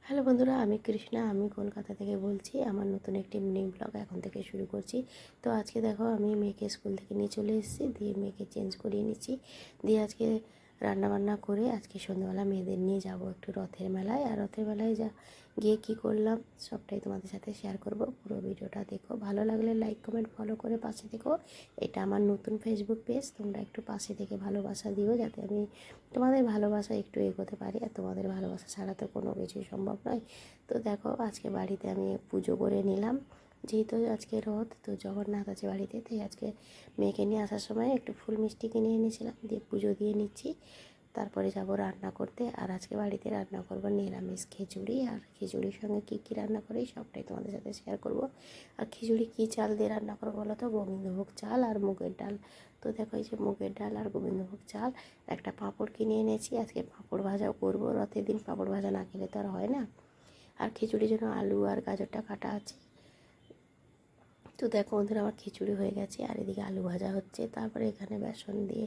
Hello বন্ধুরা, আমি কৃষ্ণা। আমি কলকাতা থেকে বলছি। আমার নতুন একটি মিনি ব্লগ এখন থেকে শুরু করছি। তো আজকে দেখো, আমি মেয়েকে স্কুল থেকে নিয়ে চলে এসেছি, দিয়ে মেয়েকে চেঞ্জ করিয়ে নিচ্ছি, দিয়ে আজকে রান্নাবান্না করে আজকে সন্ধ্যাবেলা মেয়েদের নিয়ে যাব একটু রথের মেলায়। আর রথের মেলায় গিয়ে কী করলাম সবটাই তোমাদের সাথে শেয়ার করব। পুরো ভিডিওটা দেখো, ভালো লাগলে লাইক কমেন্ট ফলো করে পাশে দেখো। এটা আমার নতুন ফেসবুক পেজ, তোমরা একটু পাশে থেকে ভালোবাসা দিও, যাতে আমি তোমাদের ভালোবাসা একটু এগোতে পারি। আর তোমাদের ভালোবাসা ছাড়া তো কোনো কিছুই সম্ভব নয়। তো দেখো, আজকে বাড়িতে আমি পুজো করে নিলাম, যেহেতু আজকে রথ, তো জগন্নাথ আছে বাড়িতে, তাই আজকে মেয়েকে নিয়ে আসার সময় একটু ফুল মিষ্টি কিনে এনেছিলাম, দিয়ে পুজো দিয়ে নিচ্ছি। তারপরে যাব রান্না করতে। আর আজকে বাড়িতে রান্না করব নিরামিষ খিচুড়ি। আর খিচুড়ির সঙ্গে কী কী রান্না করি সবটাই তোমাদের সাথে শেয়ার করব। আর খিচুড়ি কী চাল দিয়ে রান্না করবো বলো তো? গোবিন্দভোগ চাল আর মুগের ডাল। তো দেখো, এই যে মুগের ডাল আর গোবিন্দভোগ চাল, একটা পাঁপড় কিনে এনেছি। আজকে পাঁপড় ভাজাও করবো, রথের দিন পাঁপড় ভাজা না খেলে তো আর হয় না। আর খিচুড়ির জন্য আলু আর গাজরটা কাটা আছে। তো দেখো বন্ধুরা, আমার খিচুড়ি হয়ে গেছে, আর এদিকে আলু ভাজা হচ্ছে। তারপরে এখানে বেসন দিয়ে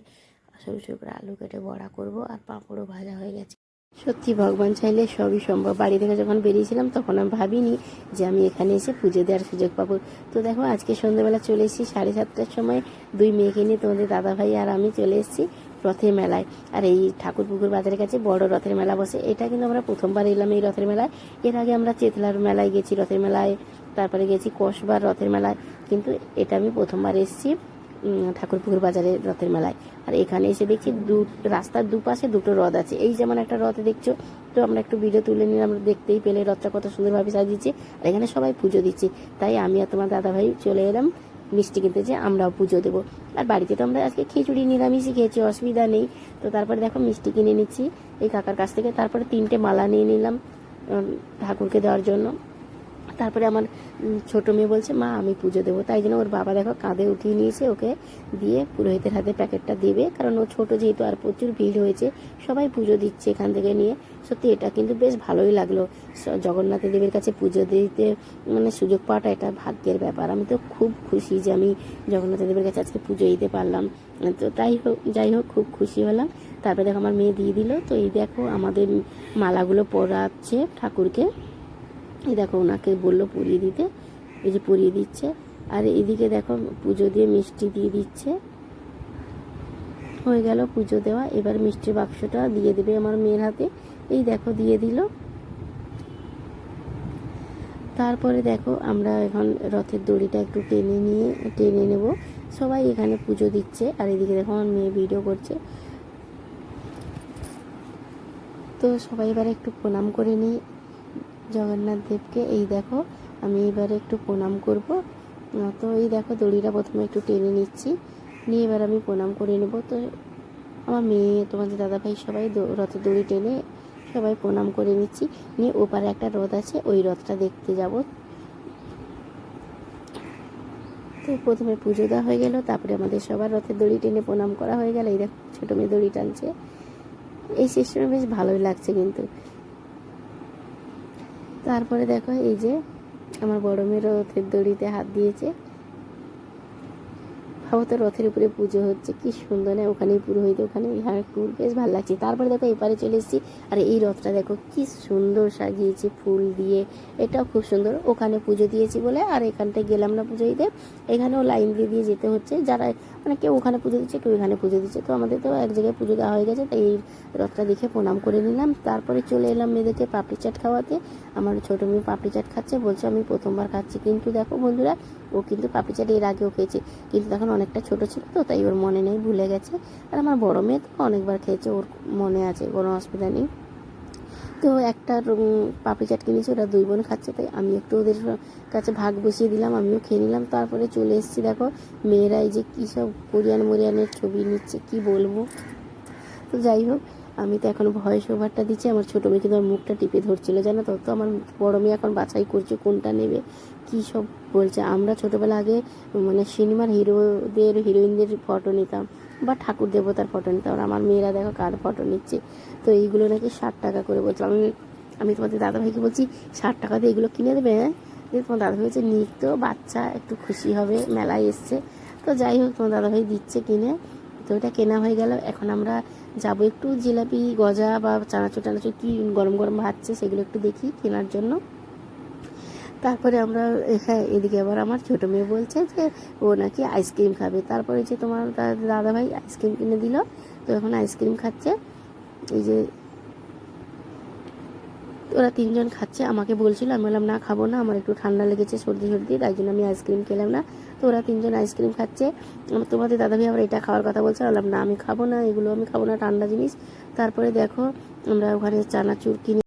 সরু সরু করে আলু কেটে বড়া করব, আর পাঁপড়ও ভাজা হয়ে গেছে। সত্যি ভগবান চাইলে সবই সম্ভব। বাড়ি থেকে যখন বেরিয়েছিলাম তখন আমি ভাবিনি যে আমি এখানে এসে পুজো দেওয়ার সুযোগ পাবো। তো দেখো, আজকে সন্ধ্যাবেলা চলে এসেছি 7:30টার সময়, দুই মেয়েকে নিয়ে, তোমাদের দাদাভাই আর আমি চলে এসেছি রথের মেলায়। আর এই ঠাকুরপুকুর বাজারের কাছে বড় রথের মেলা বসে। এটা কিন্তু আমরা প্রথমবার এলাম এই রথের মেলায়। এর আগে আমরা চেতলার মেলায় গেছি রথের মেলায়, তারপরে গেছি কসবার রথের মেলায়, কিন্তু এটা আমি প্রথমবার এসেছি ঠাকুরপুকুর বাজারের রথের মেলায়। আর এখানে এসে দেখছি রাস্তার দুপাশে দুটো রথ আছে। এই যেমন একটা রথ দেখছো, তো আমরা একটু ভিডিও তুলে নিলাম, আমরা দেখতেই পেলে রথটা কত সুন্দরভাবে সাজিয়েছে। আর এখানে সবাই পুজো দিচ্ছে, তাই আমি আর তোমার দাদাভাই চলে এলাম মিষ্টি কিনতে, যে আমরাও পুজো দেবো। আর বাড়িতে তো আমরা আজকে খিচুড়ি নিরামিষই খেয়েছি, অসুবিধা নেই। তো তারপরে দেখো, মিষ্টি কিনে নিচ্ছি এই কাকার কাছ থেকে। তারপরে 3টে মালা নিয়ে নিলাম ঠাকুরকে দেওয়ার জন্য। তারপরে আমার ছোটো মেয়ে বলছে, মা আমি পুজো দেবো। তাই জন্য ওর বাবা দেখো কাঁধে উঠিয়ে নিয়েছে, ওকে দিয়ে পুরোহিতের হাতে প্যাকেটটা দেবে, কারণ ও ছোটো যেহেতু। আর প্রচুর ভিড় হয়েছে, সবাই পুজো দিচ্ছে এখান থেকে নিয়ে। সত্যি এটা কিন্তু বেশ ভালোই লাগলো, জগন্নাথ দেবের কাছে পুজো দিতে মানে সুযোগ পাওয়াটা এটা ভাগ্যের ব্যাপার। আমি তো খুব খুশি যে আমি জগন্নাথ দেবের কাছে আজকে পুজো দিতে পারলাম। তো যাই হোক খুব খুশি হলাম। তারপরে দেখো আমার মেয়ে দিয়ে দিল। তো এই দেখো, আমাদের মালাগুলো পরাচ্ছে ঠাকুরকে। এই দেখো, ওনাকে বললো পরিয়ে দিতে, এই যে পরিয়ে দিচ্ছে। আর এদিকে দেখো, পুজো দিয়ে মিষ্টি দিয়ে দিচ্ছে। হয়ে গেল পুজো দেওয়া। এবার মিষ্টির বাক্সটা দিয়ে দেবে আমার মেয়ের হাতে। এই দেখো, দিয়ে দিল। তারপরে দেখো, আমরা এখন রথের দড়িটা একটু টেনে নেব। সবাই এখানে পুজো দিচ্ছে, আর এদিকে দেখো আমার মেয়ে ভিডিও করছে। তো সবাই এবার একটু প্রণাম করে নিই জগন্নাথ দেবকে। এই দেখো, আমি এবারে একটু প্রণাম করব। তো এই দেখো, দড়িটা প্রথমে একটু টেনে নিচ্ছি, নিয়ে এবার আমি প্রণাম করে নেব। তো আমার মেয়ে, তোমাদের দাদাভাই সবাই রথের দড়ি টেনে সবাই প্রণাম করে নিচ্ছি, নিয়ে ওপারে একটা রথ আছে, ওই রথটা দেখতে যাব। তো প্রথমে পুজো দেওয়া হয়ে গেল, তারপরে আমাদের সবার রথের দড়ি টেনে প্রণাম করা হয়ে গেল। এই দেখো, ছোটো মেয়ে দড়ি টানছে। এই সিস্টেমে বেশ ভালোই লাগছে কিন্তু। তারপরে দেখো, এই যে আমার বড় মেয়ে রথের দড়িতে হাত দিয়েছে। ভাবো তো, রথের উপরে পুজো হচ্ছে, কি সুন্দর না? ওখানেই পুরোহিত, ওখানে ঠাকুর, বেশ ভালো লাগছে। তারপরে দেখো, এপারে চলে এসেছি। আর এই রথটা দেখো কি সুন্দর সাজিয়েছে ফুল দিয়ে, এটাও খুব সুন্দর। ওখানে পুজো দিয়েছি বলে আর এখানটায় গেলাম না পুজো দিতে, এখানেও লাইন দিয়ে দিয়ে যেতে হচ্ছে। যারা মানে কেউ ওখানে পুজো দিচ্ছে, কেউ এখানে পুজো দিচ্ছে। তো আমাদের তো এক জায়গায় পুজো দেওয়া হয়ে গেছে, তাই এই রথটা দেখে প্রণাম করে নিলাম। তারপরে চলে এলাম মেয়েদেরকে পাপড়ি চাট খাওয়াতে। আমার ছোটো মেয়ে পাপড়ি চাট খাচ্ছে, বলছে আমি প্রথমবার খাচ্ছি। কিন্তু দেখো বন্ধুরা, ও কিন্তু পাপড়ি চাট এর আগেও খেয়েছে, কিন্তু তখন অনেকটা ছোটো ছিল, তো তাই ওর মনে নেই, ভুলে গেছে। আর আমার বড় মেয়ে তো অনেকবার খেয়েছে, ওর মনে আছে, কোনো অসুবিধা নেই। তো একটা পাপড়ি চাট কিনেছি, ওরা 2 বোন খাচ্ছে, তাই আমি একটু ওদের কাছে ভাগ বসিয়ে দিলাম, আমিও খেয়ে নিলাম। তারপরে চলে এসেছি, দেখো মেয়েরা এই যে কী সব কোরিয়ানের ছবি নিচ্ছে, কি বলবো। তো যাই হোক, আমি তো এখন ভয়েস ওভারটা দিচ্ছি। আমার ছোটো মেয়ে কিন্তু আমার মুখটা টিপে ধরছিল, জানো তো। তো আমার বড় মেয়ে এখন বাছাই করছে কোনটা নেবে, কী সব বলছে। আমরা ছোটোবেলা আগে মানে সিনেমার হিরোইনদের ফটো নিতাম, বা ঠাকুর দেবতার ফটো নিতাম। আর আমার মেয়েরা দেখো কার ফটো নিচ্ছে। তো এইগুলো নাকি 60 টাকা করে বলছে। আমি তোমাদের দাদাভাইকে বলছি, 60 টাকা দিয়ে এগুলো কিনে দেবে? হ্যাঁ, তোমার দাদাভাই বলছে, নিক তো, বাচ্চা একটু খুশি হবে, মেলায় এসছে। তো যাই হোক, তোমার দাদাভাই দিচ্ছে কিনে। তো তো এটা কেনা হয়ে গেল। এখন আমরা যাব একটু জিলাপি গজা বা চানাচুর টানাচুর কী গরম গরম ভাজছে সেগুলো একটু দেখি কেনার জন্য। তারপরে আমরা, হ্যাঁ, এদিকে আবার আমার ছোটো মেয়ে বলছে যে ও নাকি আইসক্রিম খাবে। তারপরে যে তোমার দাদাভাই আইসক্রিম কিনে দিল, তো এখন আইসক্রিম খাচ্ছে। এই যে ওরা তিনজন খাচ্ছে। আমাকে বলছিল, আমি বললাম না খাবো না, আমার একটু ঠান্ডা লেগেছে, সর্দি সর্দি, তাই জন্য আমি আইসক্রিম খেলাম না। তো ওরা তিনজন আইসক্রিম খাচ্ছে। তোমাদের দাদাভাই আবার এটা খাওয়ার কথা বলছে, বললাম না আমি খাবো না, এগুলো আমি খাবো না, ঠান্ডা জিনিস। তারপরে দেখো আমরা ওখানে চানাচুর কিনে